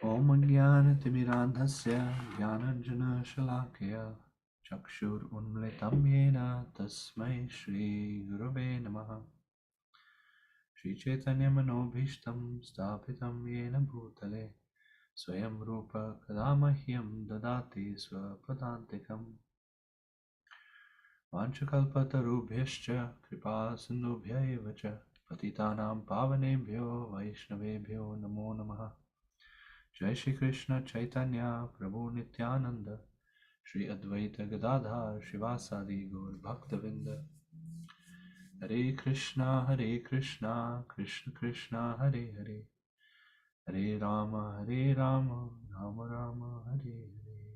Om Jnanatimirandhasya Jnananjana Shalakaya Chakshur Unmlitam Yena Tasmai Shri Gurave Namaha Shri Chaitanya Manobhishtam Sthapitam Yena Bhutale Swayam Rupa Kadamahyam Dadati Swapadantikam Vanchakalpatarubhyascha Kripa Sindhubhya eva cha Patitanam Pavanebhyo Vaishnavebhyo Namo Namaha Jai Shri Krishna Chaitanya Prabhu Nityananda Shri Advaita Gadadhar Shivasadi Gaur Bhaktavinda Hare Krishna Krishna Krishna Hare Hare Hare Rama Rama Rama Hare Hare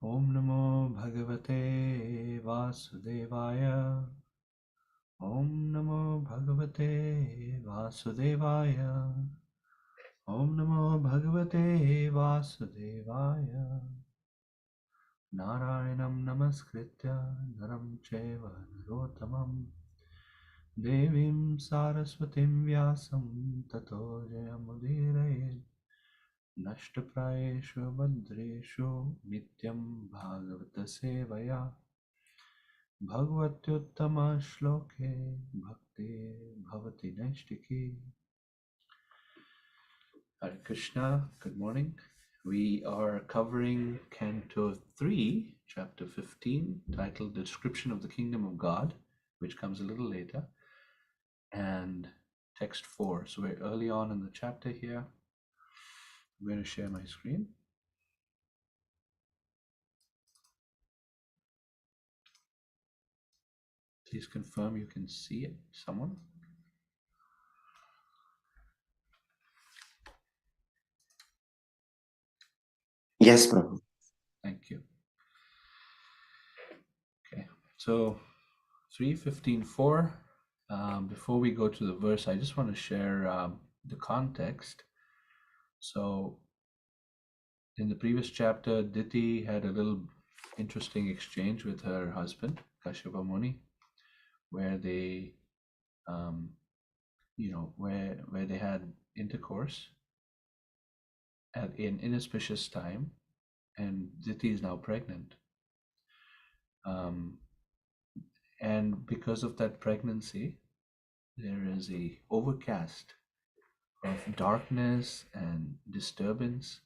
Om Namo Bhagavate Vasudevaya Om Namo Bhagavate Vasudevaya Om Namo Bhagavate Vasudevaya Narayanam Namaskritya Naram Cheva Narottamam Devim Saraswatim Vyasam Tato Jayamudiraye Nashtaprayeshu Badreshu Nityam Bhagavata Sevaya Bhagavatyuttama Shloke Bhakti Bhavati Naishtiki. Hare Krishna, good morning. We are covering Canto 3, Chapter 15, titled The Description of the Kingdom of God, which comes a little later, and text 4. So we're early on in the chapter here. I'm going to share my screen. Please confirm you can see it. Someone? Yes, Prabhu. Thank you. Okay, so 3:15:4. Before we go to the verse, I just want to share the context. So in the previous chapter, Diti had a little interesting exchange with her husband, Kashyapa Muni, where they, where they had intercourse at an inauspicious time, and Diti is now pregnant. And because of that pregnancy, there is a overcast of darkness and disturbance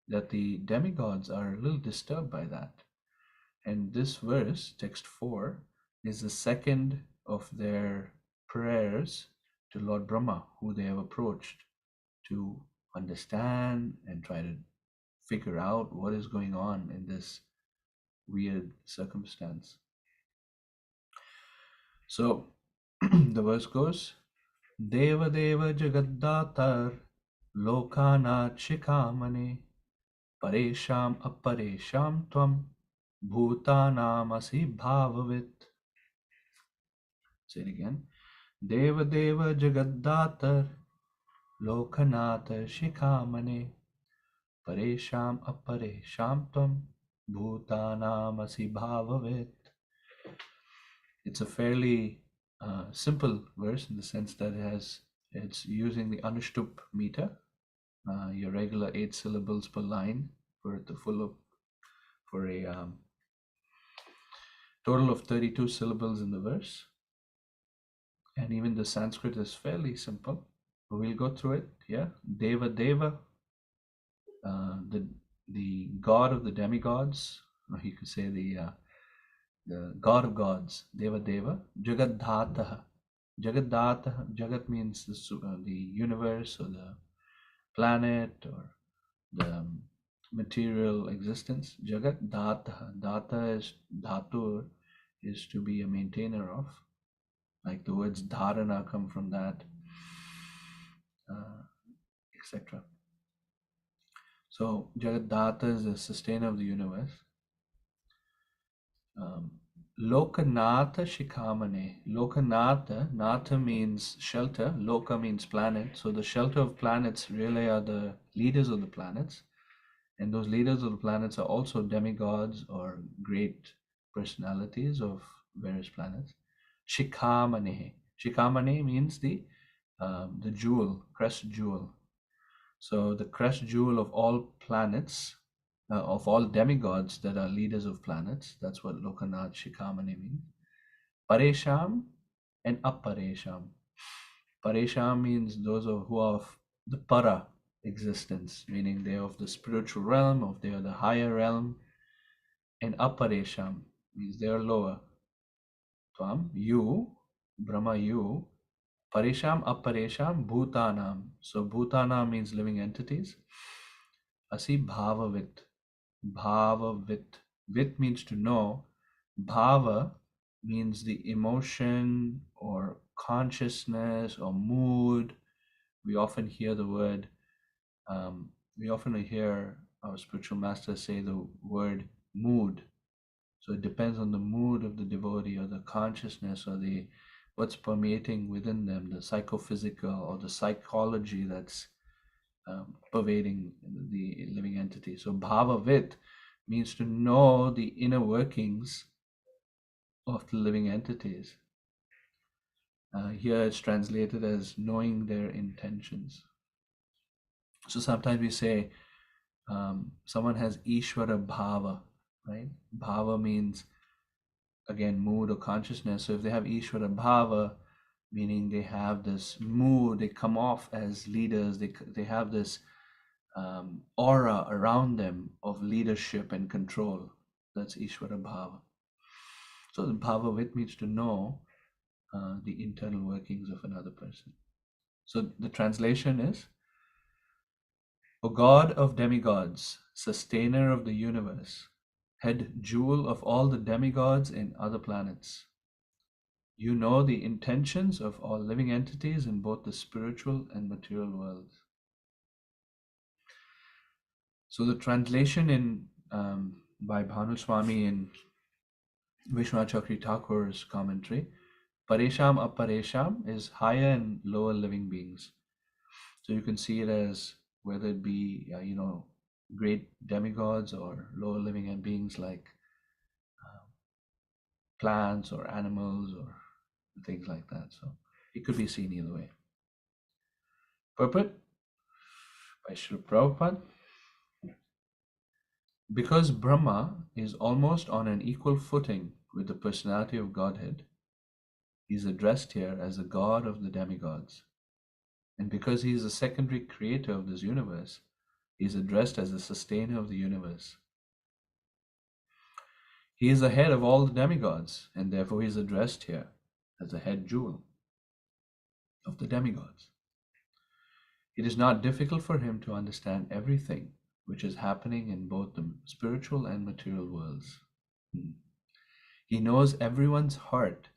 that the demigods are a little disturbed by that. And this verse, text 4, is the second of their prayers to Lord Brahma, who they have approached to understand and try to figure out what is going on in this weird circumstance. So the verse goes, Deva Deva Jagaddatar Lokana Chikamane Paresham Aparesham Tvam Bhutanamasi Bhavavit. Say it again. Deva Deva Jagaddatar Lokanatha Shikamane Paresham Aparesham Tvam Bhutanamasi Bhavavit. It's a fairly simple verse in the sense that it's using the Anushtup meter, your regular 8 syllables per line for a total of 32 syllables in the verse. And even the Sanskrit is fairly simple. We'll go through it. Yeah, Deva Deva, the god of the demigods, or you could say the god of gods, Deva Deva, Jagadhataha. Jagadhataha, Jagat means the universe or the planet or the material existence. Jagat Dhata. Dhata is Dhatu, is to be a maintainer of. Like the words Dharana come from that, etc. So Jagat Dhata is the sustainer of the universe. Lokanatha Shikamane. Lokanatha, Natha means shelter, Loka means planet. So the shelter of planets really are the leaders of the planets. And those leaders of the planets are also demigods or great personalities of various planets. Shikamane. Shikamane means the the jewel, crest jewel. So the crest jewel of all planets, of all demigods that are leaders of planets, that's what Lokanath Shikamani means. Paresham and Aparesham. Paresham means those who are of the para existence, meaning they are of the spiritual realm, of they are the higher realm, and Aparesham means they are lower. Tvam, you, Brahma, you, Paresham, Aparesham, Bhutanam. So Bhutanam means living entities. Asi Bhavavit. Bhavavit. Vit means to know. Bhava means the emotion or consciousness or mood. We often hear the word, we often hear our spiritual masters say the word mood. So it depends on the mood of the devotee or the consciousness or the what's permeating within them, the psychophysical or the psychology that's pervading the living entity. So bhavavit means to know the inner workings of the living entities. Here it's translated as knowing their intentions. So sometimes we say someone has Ishvara Bhava, right? Bhava means again mood or consciousness. So if they have Ishvara Bhava, meaning they have this mood, they come off as leaders, they have this aura around them of leadership and control. That's Ishvara Bhava. So the Bhavavit means to know the internal workings of another person. So the translation is, O God of demigods, sustainer of the universe, head jewel of all the demigods and other planets, you know the intentions of all living entities in both the spiritual and material worlds. So the translation in by Bhanuswami in Vishwanath Chakri Thakur's commentary, Paresham Aparesham is higher and lower living beings. So you can see it as whether it be great demigods or lower living beings like plants or animals or things like that. So it could be seen either way. Purport by Srila Prabhupada. Because Brahma is almost on an equal footing with the personality of Godhead, he is addressed here as the God of the demigods. And because he is the secondary creator of this universe, he is addressed as the sustainer of the universe. He is the head of all the demigods, and therefore he is addressed here as the head jewel of the demigods. It is not difficult for him to understand everything which is happening in both the spiritual and material worlds. He knows everyone's heart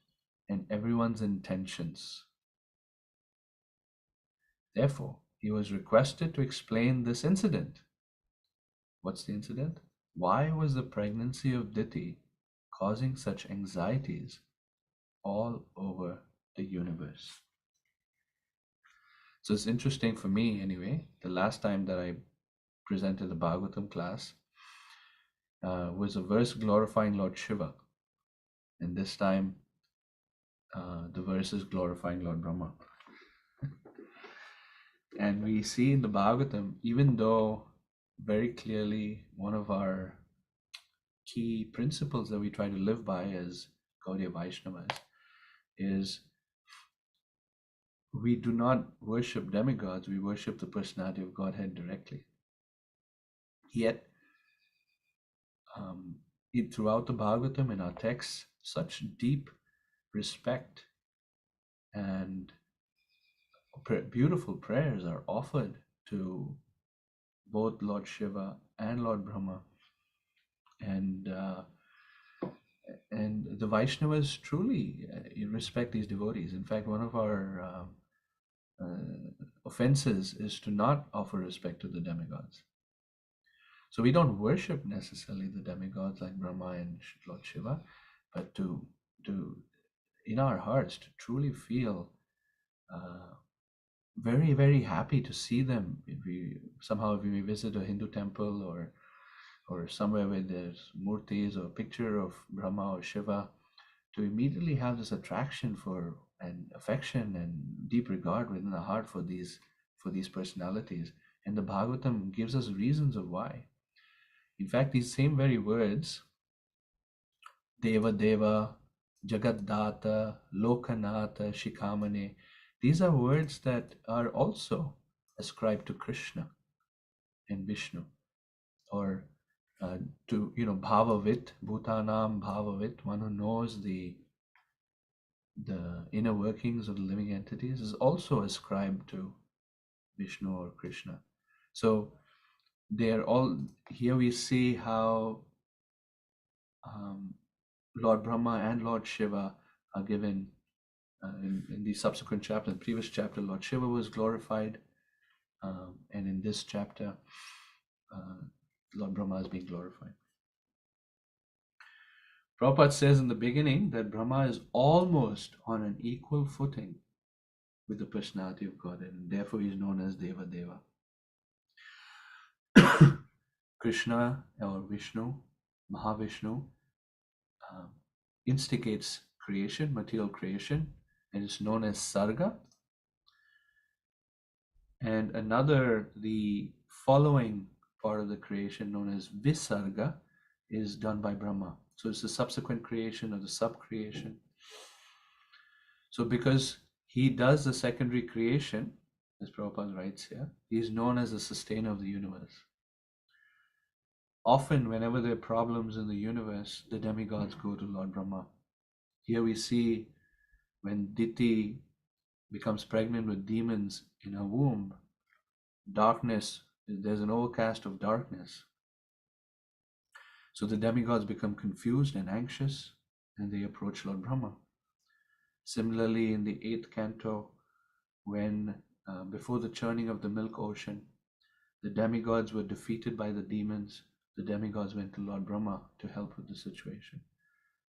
and everyone's intentions. Therefore, he was requested to explain this incident. What's the incident? Why was the pregnancy of Diti causing such anxieties all over the universe? So it's interesting for me anyway. The last time that I presented the Bhagavatam class was a verse glorifying Lord Shiva. And this time the verse is glorifying Lord Brahma. And we see in the Bhagavatam, even though very clearly one of our key principles that we try to live by as Gaudiya Vaishnavas is we do not worship demigods, we worship the personality of Godhead directly. Yet, throughout the Bhagavatam, in our texts, such deep respect and beautiful prayers are offered to both Lord Shiva and Lord Brahma. And the Vaishnavas truly respect these devotees. In fact, one of our offenses is to not offer respect to the demigods. So we don't worship necessarily the demigods like Brahma and Lord Shiva, but to in our hearts to truly feel very, very happy to see them. If we visit a Hindu temple or somewhere where there's murtis or a picture of Brahma or Shiva, to immediately have this attraction for and affection and deep regard within the heart for these personalities. And the Bhagavatam gives us reasons of why. In fact, these same very words, Deva Deva, Jagadata, Lokanatha, Shikamane, these are words that are also ascribed to Krishna and Vishnu, or to Bhavavit, Bhutanam Bhavavit, one who knows the inner workings of the living entities, is also ascribed to Vishnu or Krishna. So they are all here. We see how um, Lord Brahma and Lord Shiva are given in the subsequent chapter. In the previous chapter, Lord Shiva was glorified, and in this chapter, uh, Lord Brahma is being glorified. Prabhupada says in the beginning that Brahma is almost on an equal footing with the personality of Godhead, and therefore he is known as Deva Deva. Krishna or Vishnu, Mahavishnu, instigates creation, material creation, and is known as Sarga. And the following part of the creation, known as Visarga, is done by Brahma. So it's the subsequent creation or the sub-creation. So because he does the secondary creation, as Prabhupada writes here, he is known as the sustainer of the universe. Often, whenever there are problems in the universe, the demigods go to Lord Brahma. Here we see when Diti becomes pregnant with demons in her womb, darkness, there's an overcast of darkness. So the demigods become confused and anxious, and they approach Lord Brahma. Similarly, in the 8th canto, when before the churning of the milk ocean, the demigods were defeated by the demons, the demigods went to Lord Brahma to help with the situation.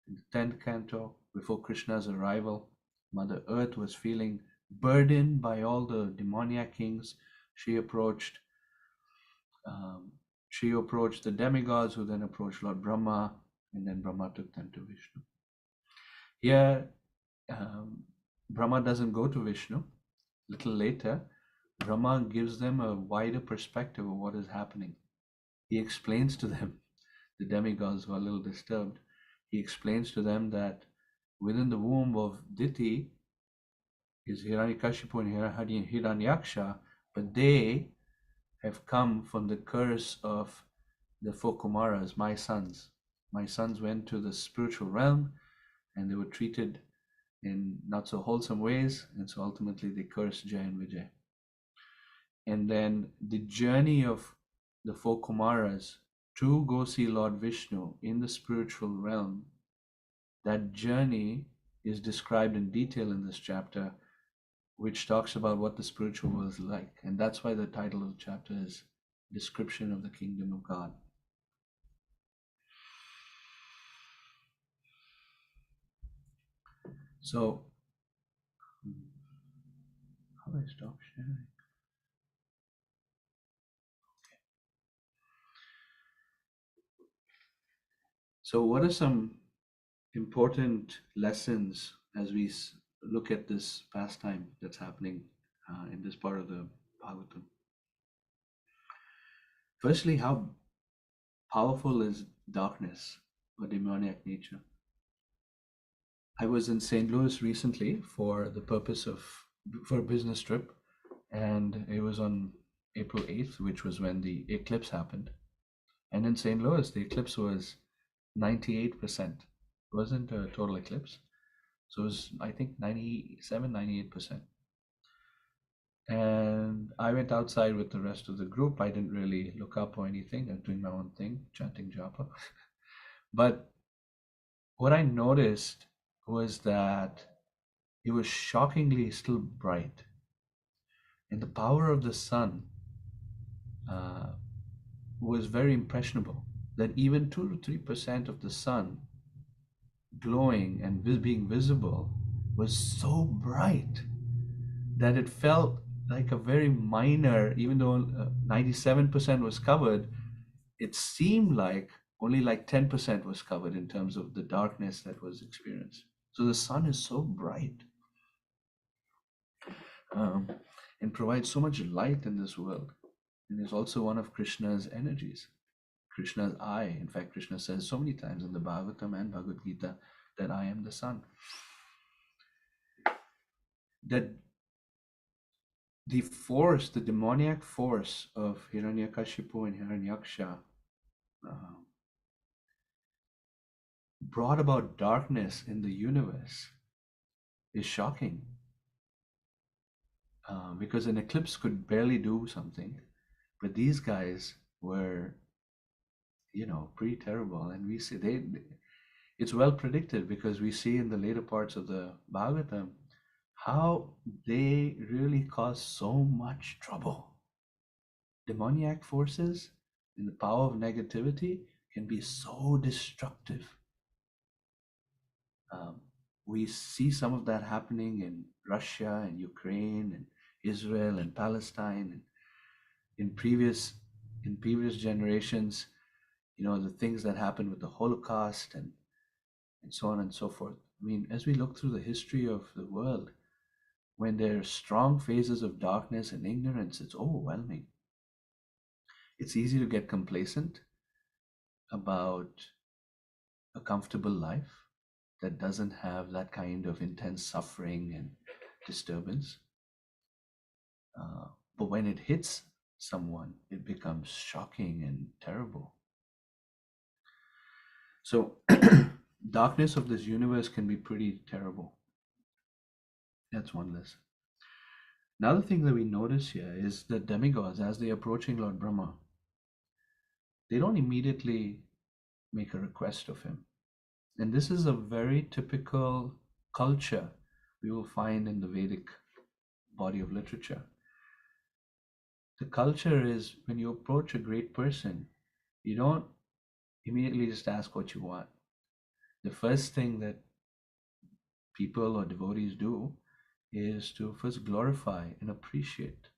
In the 10th canto, before Krishna's arrival, Mother Earth was feeling burdened by all the demoniac kings. She approached the demigods, who then approached Lord Brahma, and then Brahma took them to Vishnu. Here, Brahma doesn't go to Vishnu. A little later, Brahma gives them a wider perspective of what is happening. He explains to them, the demigods were a little disturbed, he explains to them that within the womb of Diti is Hiranyakashipu and Hiranyaksha, but they have come from the curse of the four Kumaras, my sons. My sons went to the spiritual realm and they were treated in not so wholesome ways, and so ultimately they cursed Jay and Vijay. And then the journey of the four Kumaras to go see Lord Vishnu in the spiritual realm, that journey is described in detail in this chapter, which talks about what the spiritual world is like. And that's why the title of the chapter is Description of the Kingdom of God. So, how do I stop sharing? So, what are some important lessons as we look at this pastime that's happening in this part of the Bhagavatam? Firstly, how powerful is darkness or demoniac nature? I was in St. Louis recently for a business trip, and it was on April 8th, which was when the eclipse happened. And in St. Louis, the eclipse was 98%. It wasn't a total eclipse. So it was, I think, 97, 98%. And I went outside with the rest of the group. I didn't really look up or anything. I was doing my own thing, chanting japa. But what I noticed was that it was shockingly still bright. And the power of the sun was very impressionable. That even 2 to 3% of the sun glowing and being visible was so bright that it felt like a very minor, even though 97% was covered, it seemed like only like 10% was covered in terms of the darkness that was experienced. So the sun is so bright, um, and provides so much light in this world, and is also one of Krishna's energies, Krishna's eye. In fact, Krishna says so many times in the Bhagavatam and Bhagavad Gita that I am the sun. That the force, the demoniac force of Hiranyakashipu and Hiranyaksha uh, brought about darkness in the universe is shocking, because an eclipse could barely do something, but these guys were, pretty terrible. And we see it's well predicted, because we see in the later parts of the Bhagavatam how they really cause so much trouble. Demoniac forces and the power of negativity can be so destructive. Um, we see some of that happening in Russia and Ukraine and Israel and Palestine, and in previous generations, the things that happened with the Holocaust and so on and so forth. I mean, as we look through the history of the world, when there are strong phases of darkness and ignorance, it's overwhelming. It's easy to get complacent about a comfortable life that doesn't have that kind of intense suffering and disturbance. But when it hits someone, it becomes shocking and terrible. So, darkness of this universe can be pretty terrible. That's one lesson. Another thing that we notice here is that demigods, as they're approaching Lord Brahma, they don't immediately make a request of him. And this is a very typical culture we will find in the Vedic body of literature. The culture is, when you approach a great person, you don't immediately just ask what you want. The first thing that people or devotees do is to first glorify and appreciate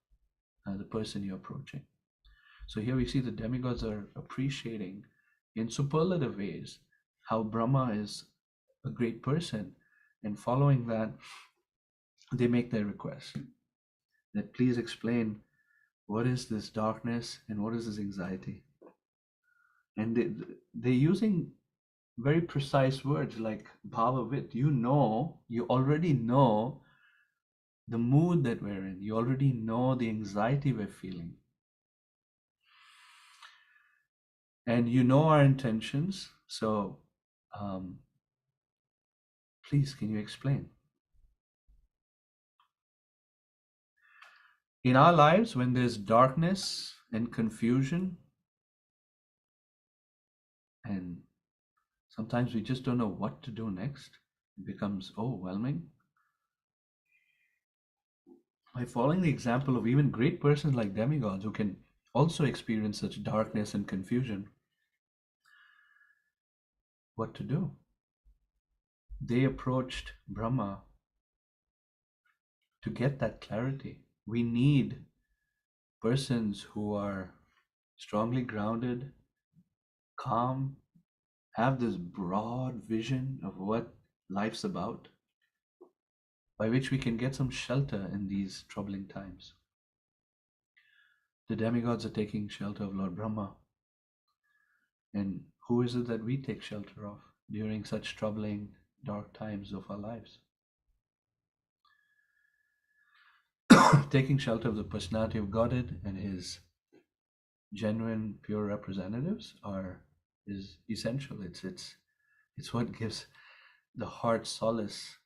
the person you're approaching. So here we see the demigods are appreciating in superlative ways how Brahma is a great person, and following that, they make their request that please explain what is this darkness and what is this anxiety. And they're using very precise words like bhavavit. You already know the mood that we're in. You already know the anxiety we're feeling. And you know our intentions. So please, can you explain? In our lives, when there's darkness and confusion, and sometimes we just don't know what to do next, it becomes overwhelming. By following the example of even great persons like demigods who can also experience such darkness and confusion, what to do? They approached Brahma to get that clarity. We need persons who are strongly grounded, calm, have this broad vision of what life's about, by which we can get some shelter in these troubling times. The demigods are taking shelter of Lord Brahma. And who is it that we take shelter of during such troubling, dark times of our lives? Taking shelter of the personality of Godhead and his genuine, pure representatives is essential. It's what gives the heart solace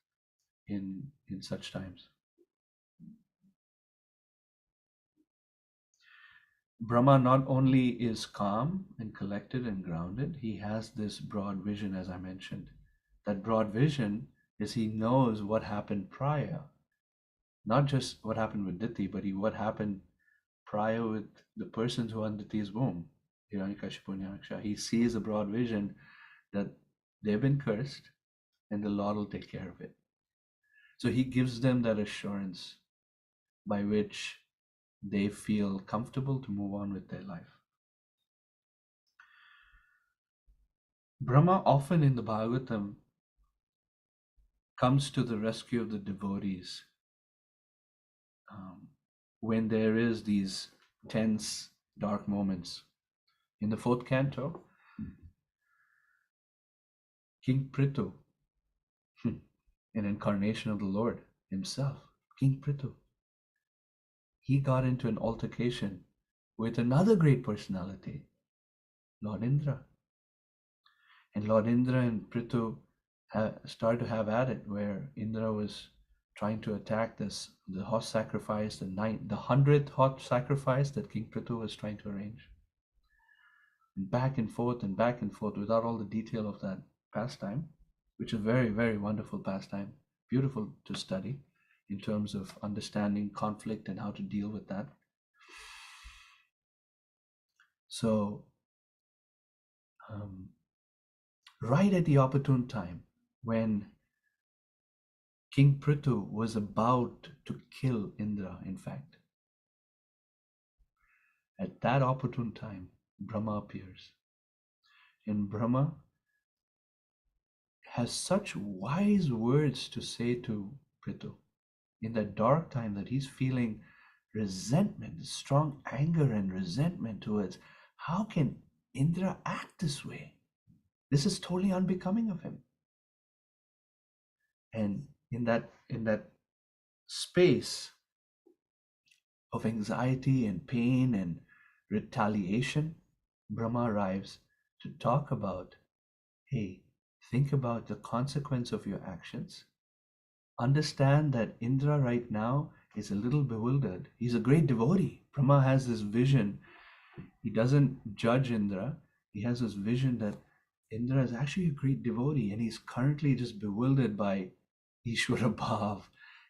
in such times. Brahma not only is calm and collected and grounded, he has this broad vision, as I mentioned. That broad vision is he knows what happened prior. Not just what happened with Diti, but what happened prior with the persons who are in Diti's womb. He sees a broad vision that they've been cursed and the Lord will take care of it. So he gives them that assurance by which they feel comfortable to move on with their life. Brahma often in the Bhagavatam comes to the rescue of the devotees when there is these tense, dark moments. In the fourth canto, King Prithu, an incarnation of the Lord himself, King Prithu, he got into an altercation with another great personality, Lord Indra. And Lord Indra and Prithu started to have at it, where Indra was trying to attack the horse sacrifice, the 100th horse sacrifice that King Prithu was trying to arrange. And back and forth without all the detail of that pastime, which is a very, very wonderful pastime, beautiful to study in terms of understanding conflict and how to deal with that. So, right at the opportune time, when King Prithu was about to kill Indra, in fact, at that opportune time, Brahma appears. And Brahma has such wise words to say to Prithu in that dark time that he's feeling resentment, strong anger and resentment towards how can Indra act this way? This is totally unbecoming of him. And in that space of anxiety and pain and retaliation, Brahma arrives to talk about, hey, think about the consequence of your actions. Understand that Indra right now is a little bewildered. He's a great devotee. Brahma has this vision. He doesn't judge Indra. He has this vision that Indra is actually a great devotee and he's currently just bewildered by Ishwara Bhav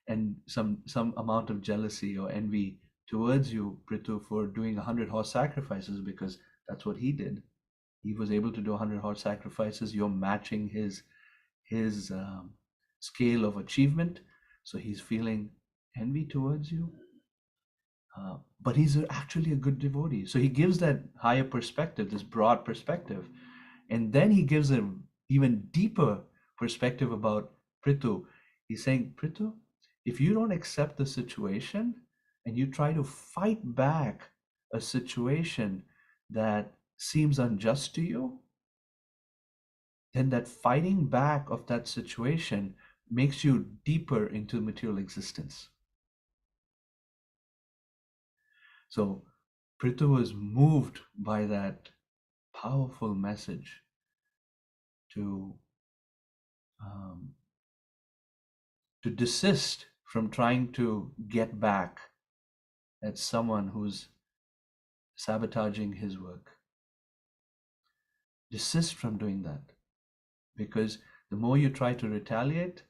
and some amount of jealousy or envy towards you, Prithu, for doing 100 horse sacrifices, because that's what he did. He was able to do 100 horse sacrifices. You're matching his scale of achievement, so he's feeling envy towards you. But he's actually a good devotee. So he gives that higher perspective, this broad perspective. And then he gives an even deeper perspective about Prithu. He's saying, Prithu, if you don't accept the situation and you try to fight back a situation that seems unjust to you, then that fighting back of that situation makes you deeper into material existence. So Prithu was moved by that powerful message to desist from trying to get back at someone who's sabotaging his work. Desist from doing that, because the more you try to retaliate,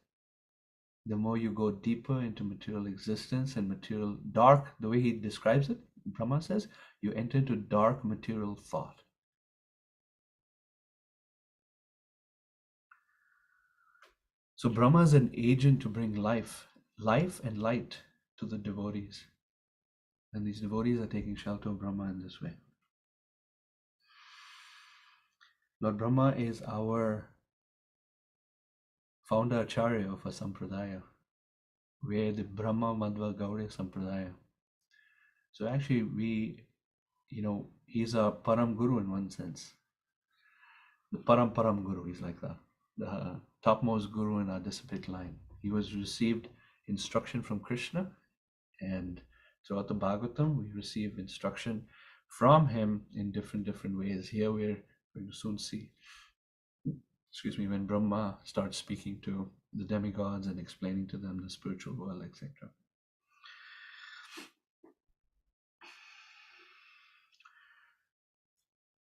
the more you go deeper into material existence and material dark, the way he describes it, Brahma says, you enter into dark material thought. So Brahma is an agent to bring life and light to the devotees. And these devotees are taking shelter of Brahma in this way. Lord Brahma is our founder Acharya of a Sampradaya. We're the Brahma Madhva Gaudiya Sampradaya. So actually he's a Param Guru in one sense. The Param Guru, he's like the topmost Guru in our disciplic line. He was received instruction from Krishna, and throughout the Bhagavatam, we receive instruction from him in different ways. Here we're going to soon see, when Brahma starts speaking to the demigods and explaining to them the spiritual world, etc.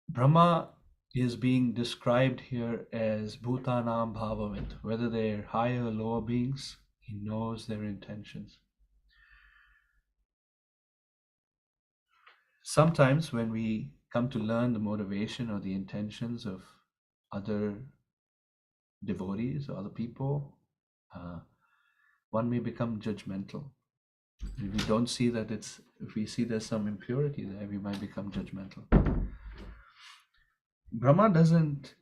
Brahma is being described here as Bhutanam Bhavavid, whether they're higher or lower beings, he knows their intentions. Sometimes when we come to learn the motivation or the intentions of other devotees or other people, one may become judgmental. If we don't see that if we see there's some impurity there, we might become judgmental. Brahma doesn't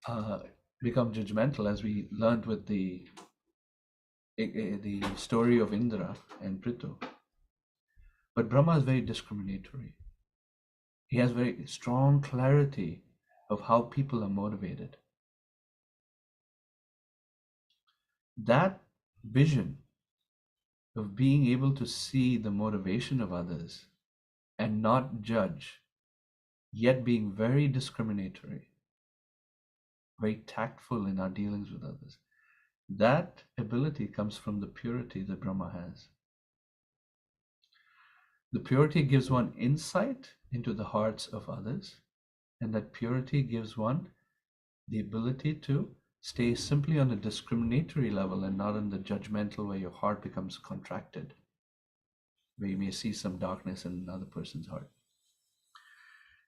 uh, become judgmental, as we learned with the story of Indra and Prithu. But Brahma is very discriminatory. He has very strong clarity of how people are motivated. That vision of being able to see the motivation of others and not judge, yet being very discriminatory, very tactful in our dealings with others, that ability comes from the purity that Brahma has. The purity gives one insight into the hearts of others, and that purity gives one the ability to stay simply on a discriminatory level and not on the judgmental where your heart becomes contracted, where you may see some darkness in another person's heart.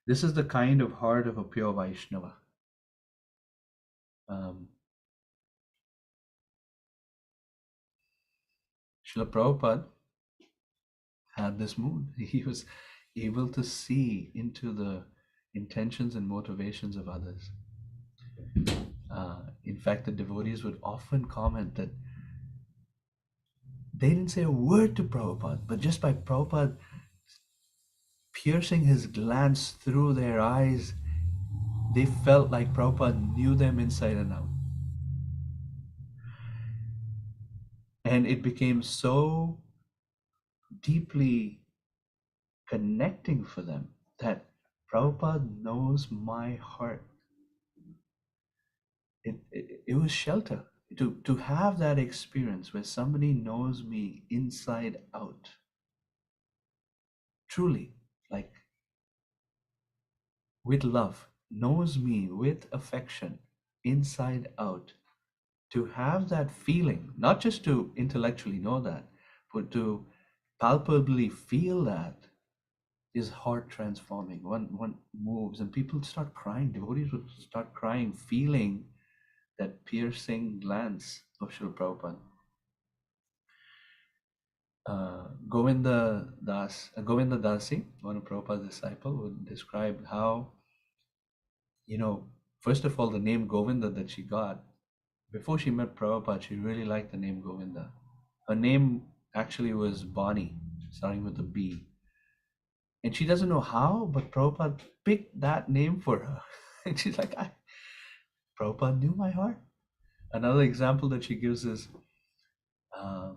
This is the kind of heart of a pure Vaishnava. Um, Srila Prabhupada had this mood. He was able to see into the intentions and motivations of others. In fact, the devotees would often comment that they didn't say a word to Prabhupada, but just by Prabhupada piercing his glance through their eyes, they felt like Prabhupada knew them inside and out. And it became so deeply connecting for them that Prabhupada knows my heart. It was shelter to have that experience where somebody knows me inside out, truly, like with love, knows me with affection, inside out. To have that feeling, not just to intellectually know that, but to palpably feel that, is heart transforming. One moves and people start crying. Devotees would start crying, feeling that piercing glance of Srila Prabhupada. Govinda Dasi, one of Prabhupada's disciples, would describe how, first of all, the name Govinda that she got, before she met Prabhupada, she really liked the name Govinda. Her name actually was Bonnie, starting with a B. And she doesn't know how, but Prabhupada picked that name for her. And she's like, Prabhupada knew my heart. Another example that she gives is uh,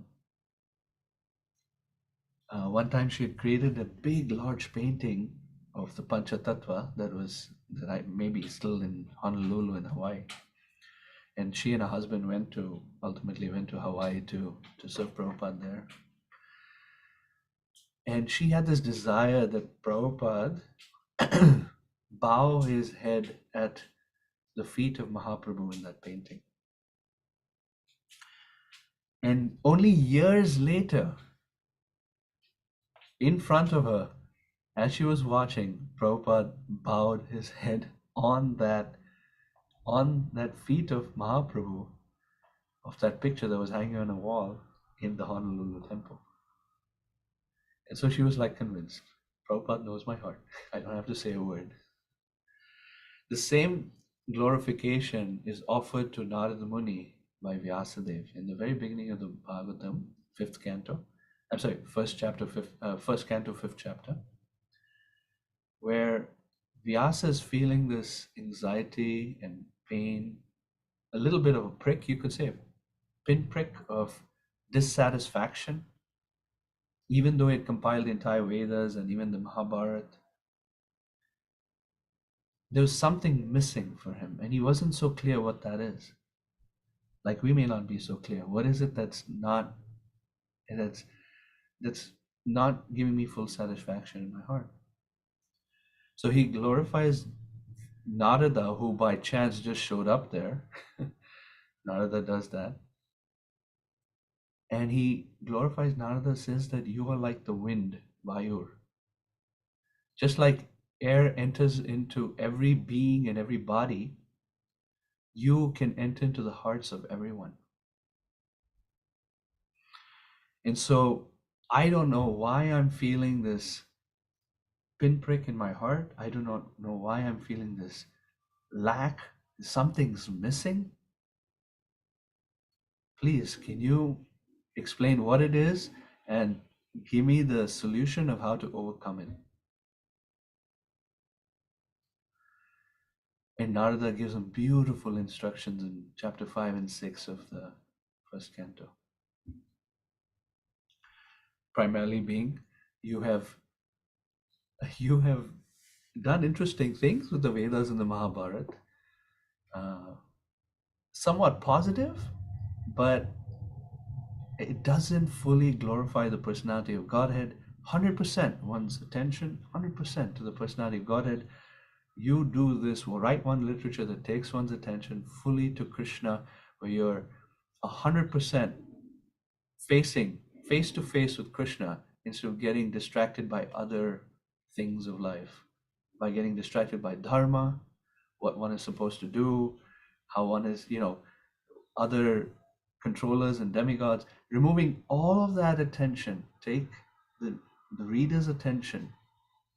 one time she had created a big, large painting of the Panchatattva that I maybe still in Honolulu in Hawaii. And she and her husband ultimately went to Hawaii to serve Prabhupada there. And she had this desire that Prabhupada bow his head at the feet of Mahaprabhu in that painting. And only years later, in front of her, as she was watching, Prabhupada bowed his head on that feet of Mahaprabhu, of that picture that was hanging on a wall in the Honolulu temple. And so she was like convinced, Prabhupada knows my heart. I don't have to say a word. The same glorification is offered to Narada Muni by Vyasadeva in the very beginning of the Bhagavatam, fifth canto. I'm sorry, first canto, fifth chapter, where Vyasa is feeling this anxiety and pain, a little bit of a prick, you could say, pinprick of dissatisfaction, even though it compiled the entire Vedas and even the Mahabharata. There was something missing for him, and he wasn't so clear what that is. Like we may not be so clear. What is it that's not giving me full satisfaction in my heart? So he glorifies Narada, who by chance just showed up there. Narada does that. And he glorifies Narada, says that you are like the wind, Vayur. Just like air enters into every being and every body, you can enter into the hearts of everyone. And so I don't know why I'm feeling this pinprick in my heart. I do not know why I'm feeling this lack, Something's missing. Please, can you explain what it is and give me the solution of how to overcome it? And Narada gives him beautiful instructions in chapter 5 and 6 of the first canto. Primarily being, you have done interesting things with the Vedas and the Mahabharata, somewhat positive, but it doesn't fully glorify the personality of Godhead. 100% one's attention, 100% to the personality of Godhead. You do this, write one literature that takes one's attention fully to Krishna, where you're 100% facing face to face with Krishna instead of getting distracted by other things of life, by getting distracted by dharma, what one is supposed to do, how one is, other controllers and demigods. Removing all of that attention, take the, the reader's attention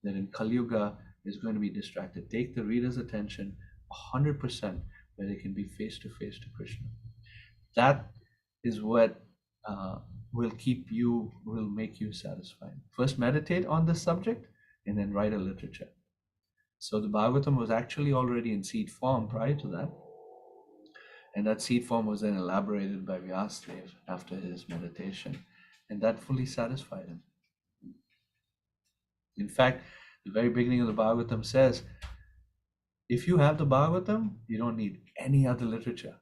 that in Kali Yuga is going to be distracted. Take the reader's attention 100% where they can be face to Krishna. That is what will make you satisfied. First, meditate on this subject and then write a literature. So the Bhagavatam was actually already in seed form prior to that. And that seed form was then elaborated by Vyasadeva after his meditation. And that fully satisfied him. In fact, the very beginning of the Bhagavatam says, if you have the Bhagavatam, you don't need any other literature.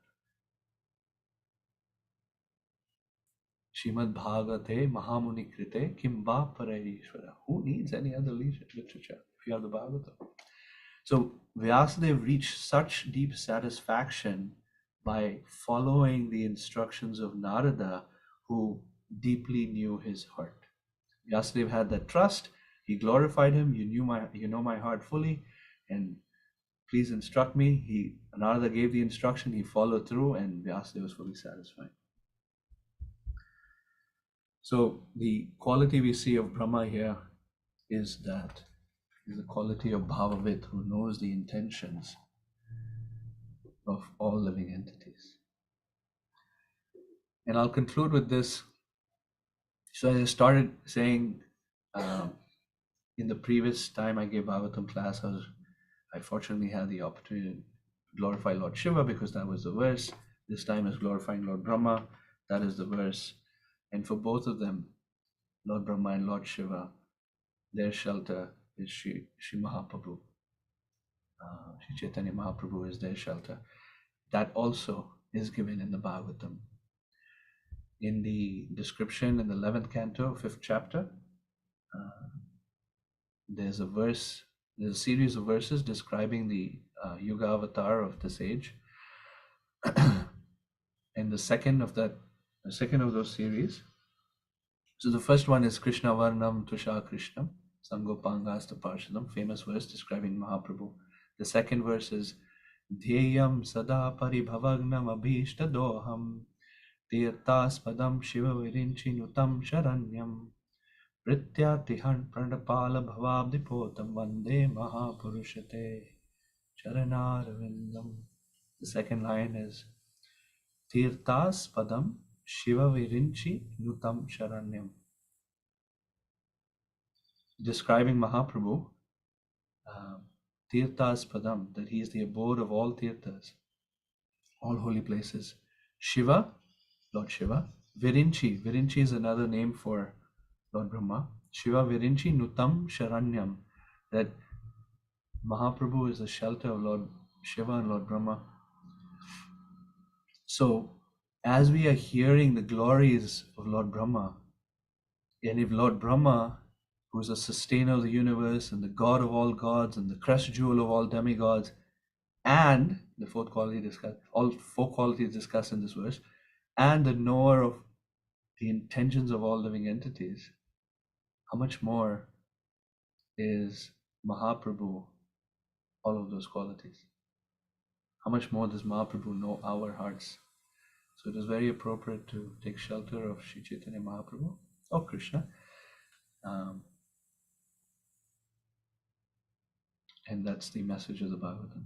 Srimad Bhagavate Mahamuni Krite Kimba Paraishvara. Who needs any other literature if you have the Bhagavatam? So Vyasadeva reached such deep satisfaction by following the instructions of Narada, who deeply knew his heart. Vyasadeva had that trust. He glorified him. You know my heart fully, and please instruct me. Narada gave the instruction. He followed through, and Vyasadeva was fully satisfied. So the quality we see of Brahma here is the quality of Bhavavit, who knows the intentions of all living entities. And I'll conclude with this. So I started saying in the previous time I gave Bhagavatam class, I fortunately had the opportunity to glorify Lord Shiva because that was the verse. This time is glorifying Lord Brahma. That is the verse. And for both of them, Lord Brahma and Lord Shiva, their shelter is Sri Mahaprabhu. Sri Chaitanya Mahaprabhu is their shelter. That also is given in the Bhagavatam. In the description in the 11th canto, 5th chapter, there's a series of verses describing the Yuga avatar of this age. And the second of those series. So the first one is Krishna Varnam Tusha Krishnam Sangopangasta Parshadam, famous verse describing Mahaprabhu. The second verse is Dhyayam Sada Paribhavagnam Abhishta Doham Tirtaspadam Shiva Virinchinutam Sharanyam Prityatihan Pranapala Bhavabdipotam Vande Mahapurushate Charanarvindam. The second line is Tirtaspadam Shiva Virinchi Nutam Sharanyam. Describing Mahaprabhu, Tirtaspadam, that he is the abode of all tirthas, all holy places. Shiva, Lord Shiva. Virinchi, Virinchi is another name for Lord Brahma. Shiva Virinchi Nutam Sharanyam, that Mahaprabhu is the shelter of Lord Shiva and Lord Brahma. So, as we are hearing the glories of Lord Brahma, and if Lord Brahma, who is the sustainer of the universe and the god of all gods and the crest jewel of all demigods, and the fourth quality discussed, all four qualities discussed in this verse, and the knower of the intentions of all living entities, how much more is Mahaprabhu all of those qualities? How much more does Mahaprabhu know our hearts? So it is very appropriate to take shelter of Sri Chaitanya Mahaprabhu or Krishna. And that's the message of the Bhagavatam.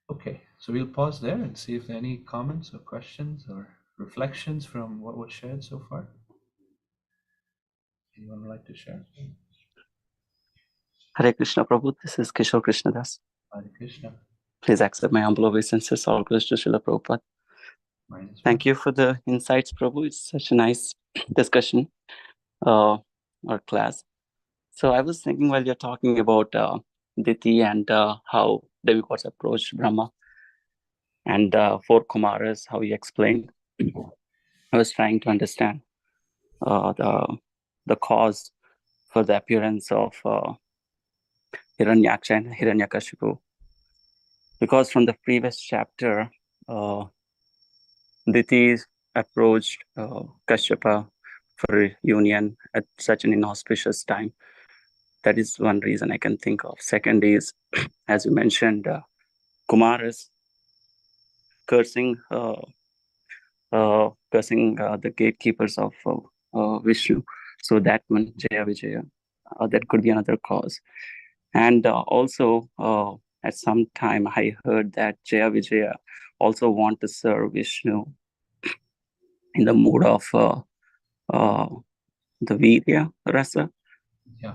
Okay, so we'll pause there and see if there are any comments or questions or reflections from what was shared so far. Anyone would like to share? Hare Krishna Prabhu, this is Kishore Krishnadas. Hare Krishna. Please accept my humble obeisances. All glories to Srila Prabhupada. Mine as well. Thank you for the insights, Prabhu. It's such a nice discussion or class. So I was thinking while you're talking about Diti and how demigods approached Brahma and four Kumaras, how you explained. I was trying to understand the cause for the appearance of Hiranyaksha and Hiranyakashipu. Because from the previous chapter, Diti approached Kashyapa for union at such an inauspicious time. That is one reason I can think of. Second is, as you mentioned, Kumaras cursing the gatekeepers of Vishnu. So that one, Jaya Vijaya, that could be another cause. And also, at some time, I heard that Jaya Vijaya also want to serve Vishnu in the mood of the Virya Rasa. Yeah.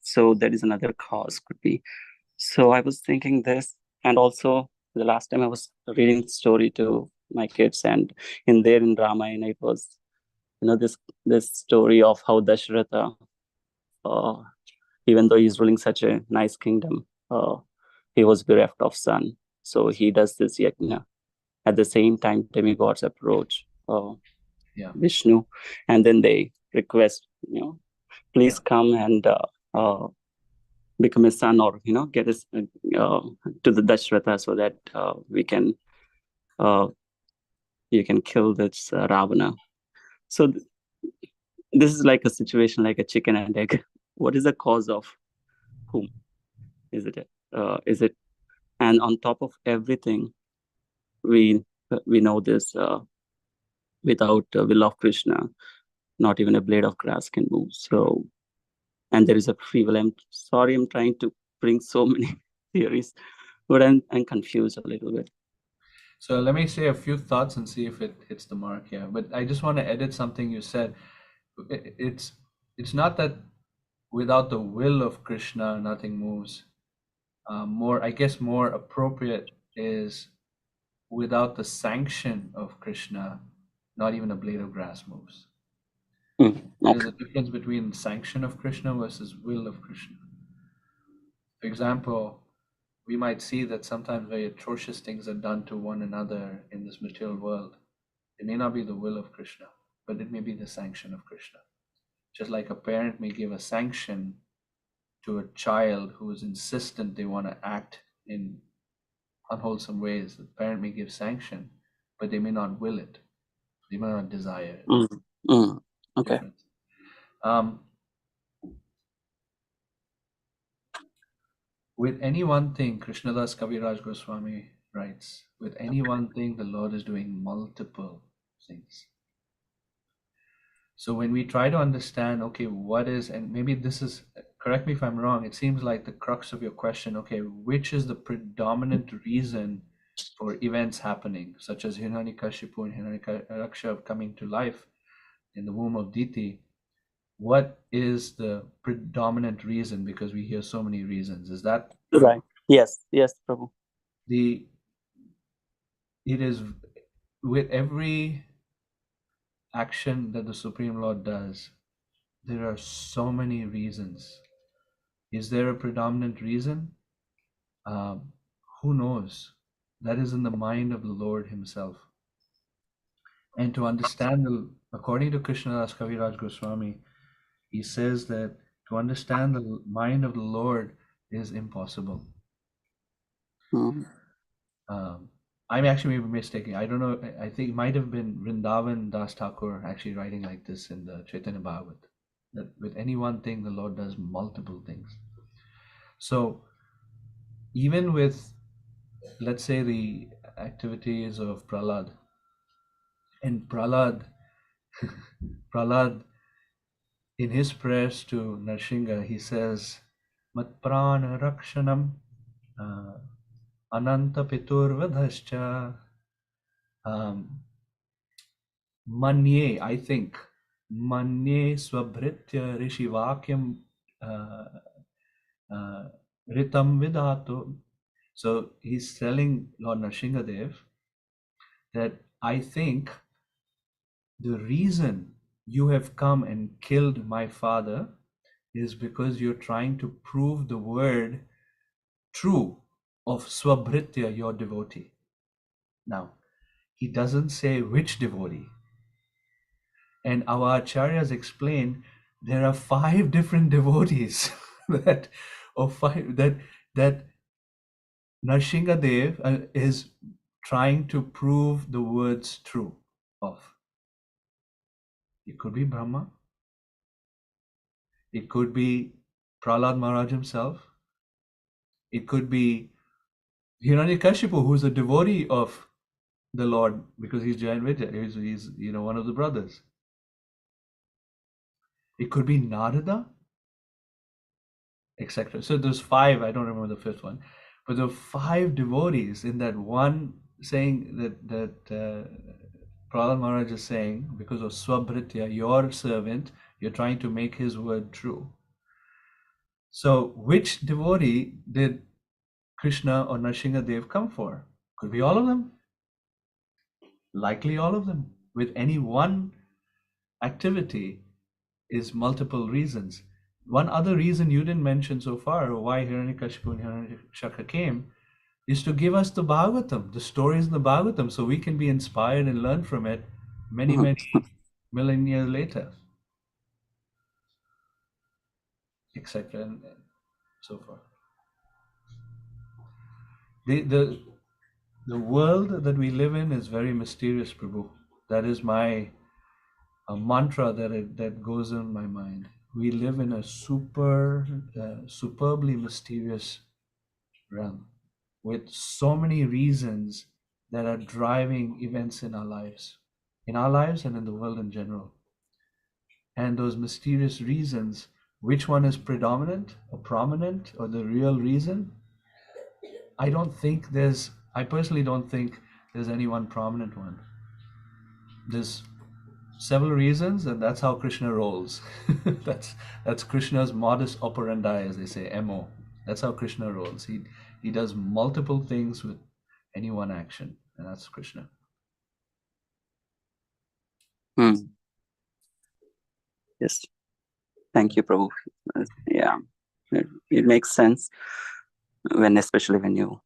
So that is another cause, could be. So I was thinking this, and also the last time I was reading the story to my kids, and in Ramayana, it was, this story of how Dashratha, even though he's ruling such a nice kingdom, he was bereft of son. So he does this yajna. At the same time, demigods approach Vishnu, and then they request, please come and become a son, or get us to the Dashratha, so that you can kill this Ravana. So this is like a situation like a chicken and egg. What is the cause of whom? Is it? And on top of everything, we know this. Without will of Krishna, not even a blade of grass can move. So, and there is a free will. I'm sorry, I'm trying to bring so many theories, but I'm confused a little bit. So let me say a few thoughts and see if it hits the mark here. But I just want to edit something you said. It's not that without the will of Krishna nothing moves. I guess more appropriate is without the sanction of Krishna, not even a blade of grass moves. Okay. There's a difference between sanction of Krishna versus will of Krishna. For example, we might see that sometimes very atrocious things are done to one another in this material world. It may not be the will of Krishna, but it may be the sanction of Krishna. Just like a parent may give a sanction to a child who is insistent they want to act in unwholesome ways, the parent may give sanction, but they may not will it. They may not desire it. Okay. Difference. With any one thing, Krishnadas Kaviraj Goswami writes, with any one thing, the Lord is doing multiple things. So when we try to understand, okay, what is, and maybe this is, correct me if I'm wrong, it seems like the crux of your question, okay, which is the predominant reason for events happening, such as Hiranyakashipu and Hiranyakashipu coming to life in the womb of Diti? What is the predominant reason? Because we hear so many reasons. Is that right? Yes, Prabhu. It is with every action that the Supreme Lord does, there are so many reasons. Is there a predominant reason? Who knows? That is in the mind of the Lord Himself. And to understand, according to Krishnadas Kaviraj Goswami, he says that to understand the mind of the Lord is impossible. I'm actually maybe mistaken. I don't know. I think it might have been Vrindavan Das Thakur actually writing like this in the Chaitanya Bhagavat, that with any one thing, the Lord does multiple things. So even with, let's say, the activities of Prahlad, and Prahlad in his prayers to Narsingha, he says, Mat prana rakshanam Ananta Piturvadhascha. Manye, I think. Manye Swabhritya Rishivakyam Ritam Vidatu. So he's telling Lord Nrsingadev that I think the reason you have come and killed my father is because you're trying to prove the word true of Swabhritya, your devotee. Now, he doesn't say which devotee. And our acharyas explain there are 5 different devotees that Nrsingadev is trying to prove the words true of. It could be Brahma. It could be Prahlad Maharaj himself. It could be Hiranyakashipu, who's a devotee of the Lord because he's Jain Vidya. He's one of the brothers. It could be Narada, etc. So there's 5. I don't remember the 5th one, but there are 5 devotees in that one saying that Prahlad Maharaj is saying because of Swabhritya, your servant, you're trying to make his word true. So which devotee did Krishna or Nrsingadev come for? Could be all of them. Likely all of them. With any one activity is multiple reasons. One other reason you didn't mention so far why Hiranyakashipu and Hiranyakshaka came is to give us the Bhagavatam, the stories in the Bhagavatam, so we can be inspired and learn from it many millennia later, etc. and so forth. The world that we live in is very mysterious, Prabhu. That is my mantra that goes in my mind. We live in a superbly mysterious realm with so many reasons that are driving events in our lives and in the world in general. And those mysterious reasons, which one is predominant or prominent or the real reason? I personally don't think there's any one prominent one. There's several reasons, and that's how Krishna rolls. that's Krishna's modus operandi, as they say, MO. That's how Krishna rolls. He does multiple things with any one action, and that's Krishna. Yes. Thank you, Prabhu. Yeah, it makes sense especially when you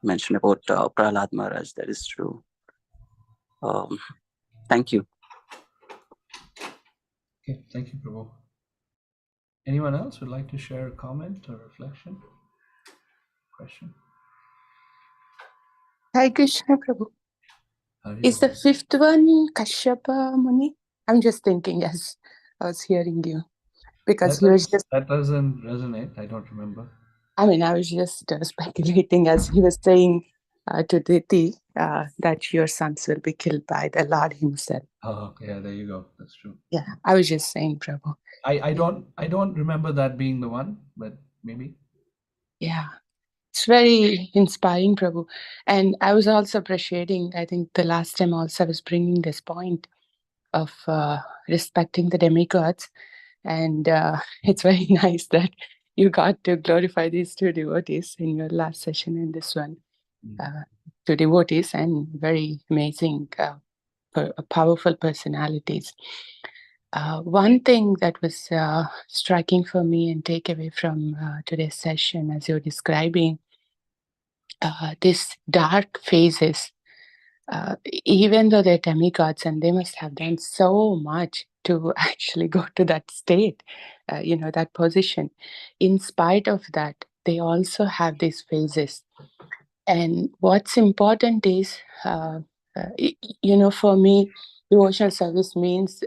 mention about Prahlad Maharaj. That is true. Thank you. Okay, thank you, Prabhu. Anyone else would like to share a comment or reflection? Question? Hi Krishna Prabhu. Hari Is the Om. 5th one Kashyapa Muni? I'm just thinking as I was hearing you. Because that doesn't resonate. I don't remember. I was just speculating as he was saying to Diti that your sons will be killed by the Lord himself. Oh, yeah, there you go. That's true. Yeah, I was just saying, Prabhu. I don't remember that being the one, but maybe. Yeah, it's very inspiring, Prabhu. And I was also appreciating, I think the last time also I was bringing this point of respecting the demigods. And it's very nice that you got to glorify these 2 devotees in your last session and this one. 2 devotees and very amazing, powerful personalities. One thing that was striking for me and take away from today's session as you're describing these dark phases, even though they're demigods and they must have done so much to actually go to that state, that position. In spite of that, they also have these phases. And what's important is, for me, devotional service means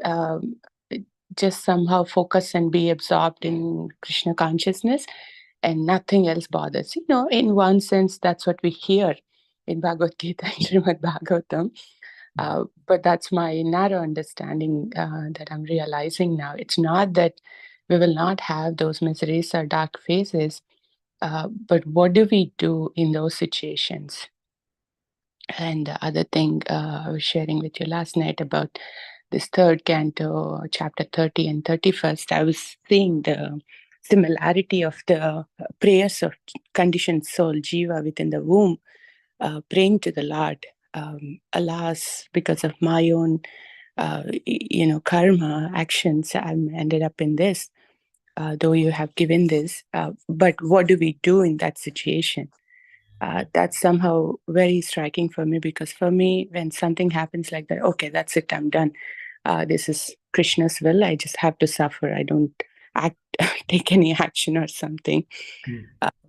just somehow focus and be absorbed in Krishna consciousness and nothing else bothers. In one sense, that's what we hear in Bhagavad Gita and Srimad Bhagavatam. But that's my narrow understanding that I'm realizing now. It's not that we will not have those miseries or dark phases, But what do we do in those situations? And the other thing I was sharing with you last night about this third canto, chapter 30 and 31st, I was seeing the similarity of the prayers of conditioned soul, Jiva, within the womb, praying to the Lord. Alas, because of my own, karma actions, I'm ended up in this, though you have given this. But what do we do in that situation? That's somehow very striking for me, because for me, when something happens like that, okay, that's it, I'm done. This is Krishna's will. I just have to suffer. I don't act, take any action or something.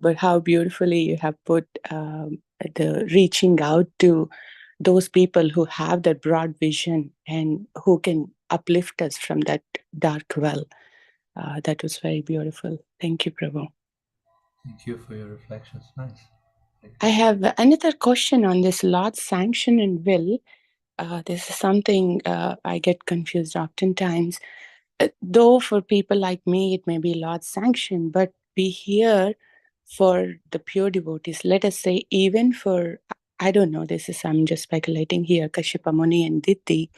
But how beautifully you have put the reaching out to those people who have that broad vision and who can uplift us from that dark well. That was very beautiful. Thank you, Prabhu. Thank you for your reflections. Nice. I have another question on this Lord's sanction and will. This is something I get confused oftentimes. Though for people like me, it may be Lord's sanction, but we hear for the pure devotees, let us say, even for, I don't know, I'm just speculating here, Kashyapa Muni and Diti,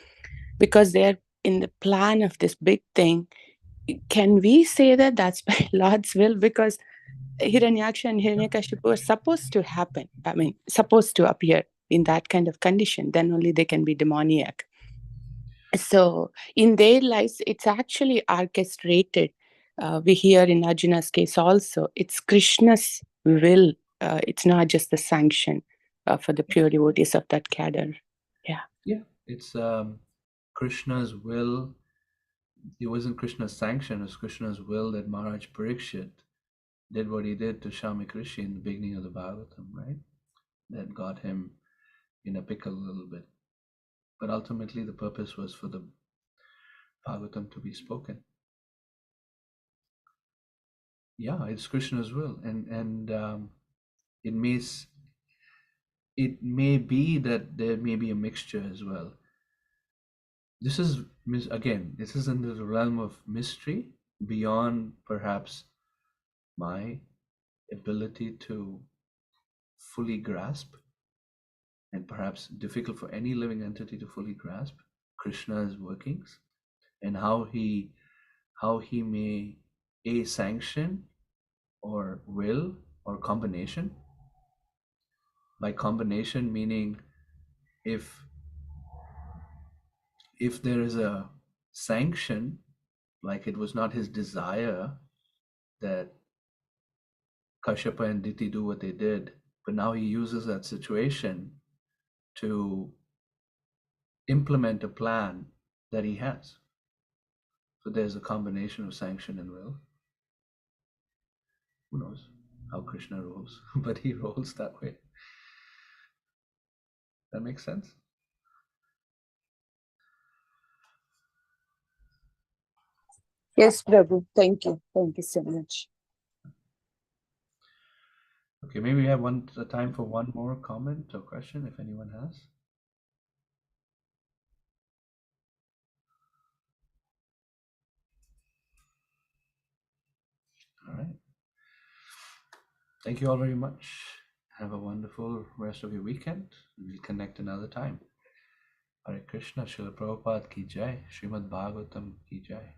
because they're in the plan of this big thing. Can we say that that's by Lord's will? Because Hiranyaksha and Hiranyakashipu are supposed to happen. I mean, supposed to appear in that kind of condition. Then only they can be demoniac. So in their lives, it's actually orchestrated. We hear in Arjuna's case also, it's Krishna's will. It's not just the sanction for the pure devotees of that cadre. Yeah. Yeah, it's Krishna's will. It wasn't Krishna's sanction, it was Krishna's will that Maharaj Parikshit did what he did to Shami Krishi in the beginning of the Bhagavatam, right? That got him in a pickle a little bit. But ultimately, the purpose was for the Bhagavatam to be spoken. Yeah, it's Krishna's will, and it may be that there may be a mixture as well. This is this is in the realm of mystery, beyond perhaps my ability to fully grasp, and perhaps difficult for any living entity to fully grasp Krishna's workings, and how he may sanction or will or combination. By combination meaning if there is a sanction, like it was not his desire that Kashyapa and Diti do what they did, but now he uses that situation to implement a plan that he has. So there's a combination of sanction and will. Who knows how Krishna rolls, but he rolls that way. That makes sense? Yes, Prabhu. Thank you. Thank you so much. Okay, maybe we have time for one more comment or question if anyone has. All right. Thank you all very much. Have a wonderful rest of your weekend. We'll connect another time. Hare Krishna, Srila Prabhupada ki jai, Srimad Bhagavatam ki jai.